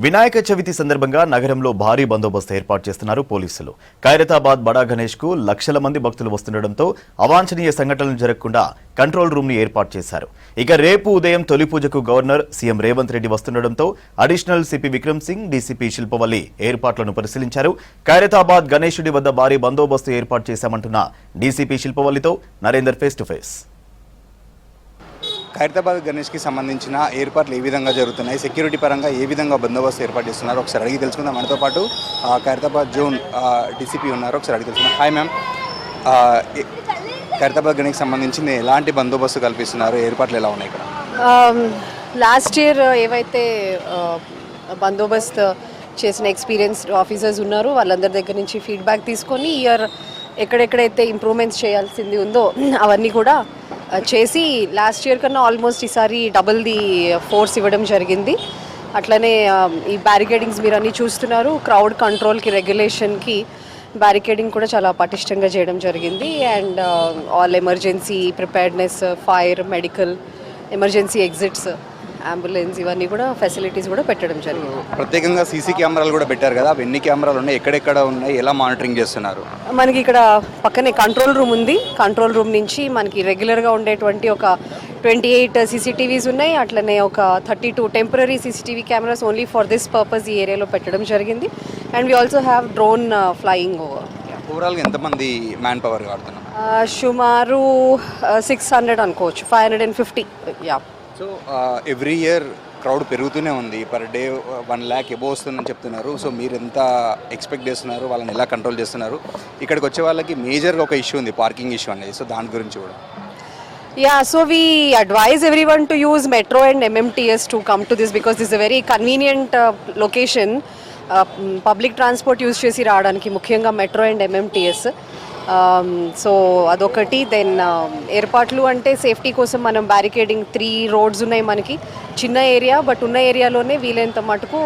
వినాయక చవితి సందర్భంగా నగరంలో భారీ బందోబస్తు ఏర్పాటు చేస్తున్నారు పోలీసులు. ఖైరతాబాద్ బడా గణేష్ కు లక్షల మంది భక్తులు వస్తుండటంతో అవాంఛనీయ సంఘటనలు జరగకుండా కంట్రోల్ రూమ్ ని ఏర్పాటు చేశారు. ఇక రేపు ఉదయం తొలి పూజకు గవర్నర్ సీఎం రేవంత్ రెడ్డి వస్తుండటంతో additional CP Vikram Singh, DCP Shilpavalli ఏర్పాట్లను పరిశీలించారు. ఖైరతాబాద్ గణేశుడి వద్ద భారీ బందోబస్తు ఏర్పాటు చేశామంటున్న డీసీపీ శిల్పవల్లితో Narender face to face. Khairatabad గణేష్కి సంబంధించిన ఏర్పాట్లు ఏ విధంగా జరుగుతున్నాయి, సెక్యూరిటీ పరంగా ఏ విధంగా బందోబస్తు ఏర్పాటు చేస్తున్నారు ఒకసారి అడిగి తెలుసుకుందాం. మనతో పాటు ఖైరతాబాద్ జోన్ డీసీపీ ఉన్నారు, ఒకసారి అడిగి తెలుసుకుందాం. హాయ్ మ్యామ్, ఖైరతాబాద్ గణేష్కి సంబంధించి ఎలాంటి బందోబస్తు కల్పిస్తున్నారు, ఏర్పాట్లు ఎలా ఉన్నాయి ఇక్కడ? లాస్ట్ ఇయర్ ఏవైతే బందోబస్తు చేసిన ఎక్స్పీరియన్స్డ్ ఆఫీసర్స్ ఉన్నారో వాళ్ళందరి దగ్గర నుంచి ఫీడ్బ్యాక్ తీసుకొని ఇయర్ ఎక్కడెక్కడైతే ఇంప్రూవ్మెంట్స్ చేయాల్సింది ఉందో అవన్నీ కూడా చేసి లాస్ట్ ఇయర్ కన్నా ఆల్మోస్ట్ ఈసారి డబుల్ ది ఫోర్స్ ఇవ్వడం జరిగింది. అట్లనే ఈ బ్యారికేడింగ్స్ మీరు అన్నీ చూస్తున్నారు. క్రౌడ్ కంట్రోల్కి, రెగ్యులేషన్కి బ్యారికేడింగ్ కూడా చాలా పటిష్టంగా చేయడం జరిగింది. And all emergency preparedness, fire, medical, emergency exits, ambulance ఇవన్నీ కూడా ఫెసిలిటీస్ కూడా పెట్టడం జరిగింది. ప్రత్యేకంగా సీసీ కెమెరాలు కూడా పెట్టారు కదా, అవి ఎన్ని కెమెరాలు ఉన్నాయి, ఎక్కడెక్కడ ఉన్నాయి, ఎలా మానిటరింగ్ చేస్తున్నారు? మనకి ఇక్కడ పక్కనే కంట్రోల్ రూమ్ ఉంది. కంట్రోల్ రూమ్ నుంచి మనకి రెగ్యులర్గా ఉండేటువంటి ఒక 28 సీసీటీవీస్ ఉన్నాయి. అట్లనే ఒక 32 temporary CCTV cameras only for this purpose ఈ ఏరియాలో పెట్టడం జరిగింది. And we also have drone flying over. ఓవరాల్గా ఎంతమంది మ్యాన్ పవర్ వాడుతున్నారు? సుమారు 600 అనుకోవచ్చు, 550. Yeah. So every year crowd పెరుగుతూనే ఉంది, పర్ డే 1 lakh ఎబో వస్తుందని చెప్తున్నారు. సో మీరు ఎంత ఎక్స్పెక్ట్ చేస్తున్నారు, వాళ్ళని ఎలా కంట్రోల్ చేస్తున్నారు? ఇక్కడికి వచ్చే వాళ్ళకి మేజర్గా ఒక ఇష్యూ ఉంది, పార్కింగ్ ఇష్యూ అనేది. సో దాని గురించి కూడా. Yeah, so we advise everyone to use Metro and MMTS to come to this because this is a very convenient location. Public transport use చేసి రావడానికి ముఖ్యంగా మెట్రో అండ్ MMTS. సో అదొకటి. Then ఏర్పాట్లు అంటే సేఫ్టీ కోసం మనం బ్యారికేడింగ్ 3 రోడ్స్ ఉన్నాయి మనకి. చిన్న ఏరియా, బట్ ఉన్న ఏరియాలోనే వీలైనంత మటుకు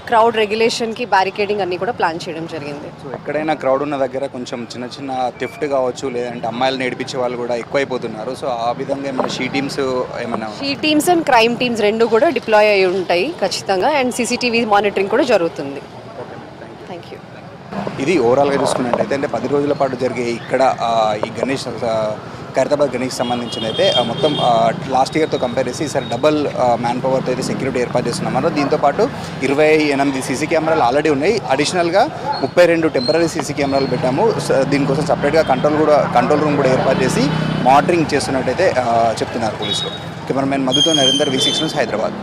క్రౌడ్ రెగ్యులేషన్కి బ్యారికేడింగ్ అన్నీ కూడా ప్లాన్ చేయడం జరిగింది. సో ఎక్కడైనా క్రౌడ్ ఉన్న దగ్గర కొంచెం చిన్న చిన్న థెఫ్ట్ కావచ్చు, లేదంటే అమ్మాయిలు నేర్పించే వాళ్ళు కూడా ఎక్కువైపోతున్నారు. సో ఆ విధంగా ఏమైనా she teams and crime teams రెండు కూడా డిప్లాయ్ అయి ఉంటాయి ఖచ్చితంగా. అండ్ సీసీటీవీ మానిటరింగ్ కూడా జరుగుతుంది. Thank you. ఇది ఓవరాల్గా చూసుకున్నట్టయితే అంటే 10 రోజుల పాటు జరిగే ఇక్కడ ఈ గణేష్ ఖైరతాబాద్ గణేష్కి సంబంధించిన అయితే మొత్తం లాస్ట్ ఇయర్తో కంపేర్ చేసి ఈసారి డబల్ మ్యాన్ పవర్తో అయితే సెక్యూరిటీ ఏర్పాటు చేస్తున్నామన్నారు. దీంతోపాటు 28 సీసీ కెమెరాలు ఆల్రెడీ ఉన్నాయి. అడిషనల్గా 32 టెంపరీ సీసీ కెమెరాలు పెట్టాము. దీనికోసం సపరేట్గా కంట్రోల్ రూమ్ కూడా ఏర్పాటు చేసి మానిటరింగ్ చేస్తున్నట్టయితే చెప్తున్నారు పోలీసులు. కెమెరామెన్ మధుతో నరేందర్, V6 న్యూస్, హైదరాబాద్.